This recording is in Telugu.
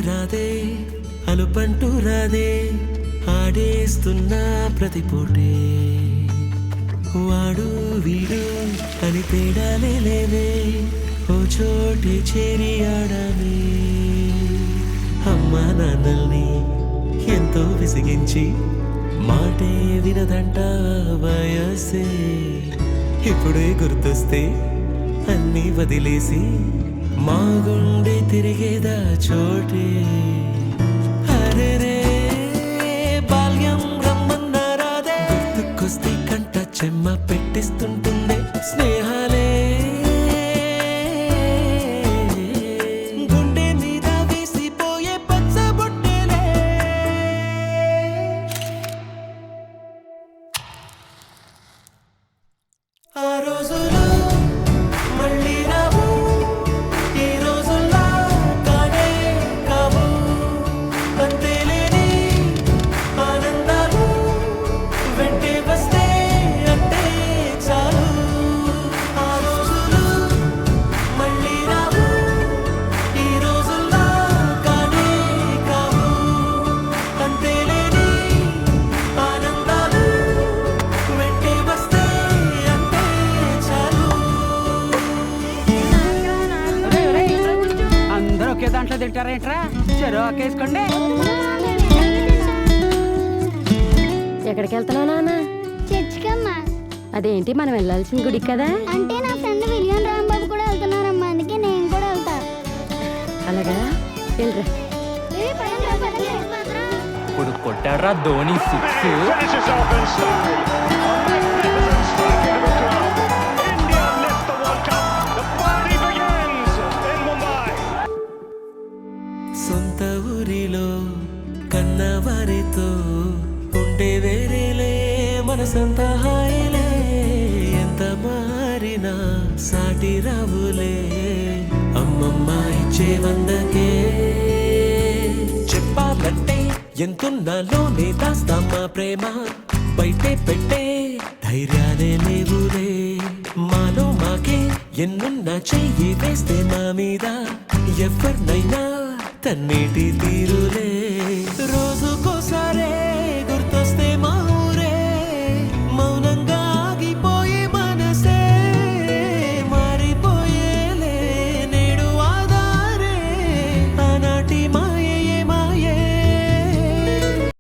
రాదే అలుపంటూ రాదే ఆడేస్తున్నా ప్రతి పూటే వాడు వీడు అని తేడాలే లేవే ఓ చోటే చేరి ఆడమే అమ్మా నాన్నల్ని ఎంతో విసిగించి మాటే వినదంట వయసే ఇప్పుడే గుర్తొస్తే అన్నీ వదిలేసి మా గుండె తిరిగేదా చోటే అరెరే బాల్యం రమ్మన్నారాదే గుర్తుకొస్తే కంట చెమ్మ పెట్టిస్తుంటుండే స్నేహాలే గుండె మీద వేసిపోయే పచ్చబొట్టెలే ఆ రోజులు మళ్ళీ రావు ఈ రోజుల్లా కానే కావు అంతేలేని ఆనందాలు వెంటే వస్తే అంటే చాలు ఆ రోజులు మళ్ళీ రావు ఈ రోజుల్లా కానే కావు అంతేలేని ఆనందాలు వెంటే వస్తే అంటే చాలు అందరూ ఒకే దాంట్లో తింటారేంట్రా చెరువు ఒకేసుకోండి. ఎక్కడికి వెళ్తున్నావు నాన్న? చర్చికమ్మా. అదేంటి మనం వెళ్ళాల్సిన గుడికి కదా? అంటే నా ఫ్రెండ్ విలియం రాంబాబు కూడా వెళ్తున్నారమ్మా, అందుకే నేను కూడా వెళ్తా. అలాగా వెళ్ళరా. ఇప్పుడు కొట్టాడ్రా Dhoni six. Finishes off in style. Magnificent striking of a club. India lift the World Cup. The party begins in Mumbai. సొంత ఊరిలో కన్నవారితో ఉండే వేరేలే మనసంత హాయిలే ఎంత మారినా సాటి రావులే అమ్మమ్మ ఇచ్చే వందకే చెప్పాలంటే ఎంతున్నాలోనే దాస్తామా ప్రేమ బయటే పెట్టే ధైర్యాలే లేవులే మాలో మాకే ఎన్నున్నా చెయ్యి వేస్తే మా మీద ఎవరినైనా తన్నేటి తీరులే రోజుకోసారే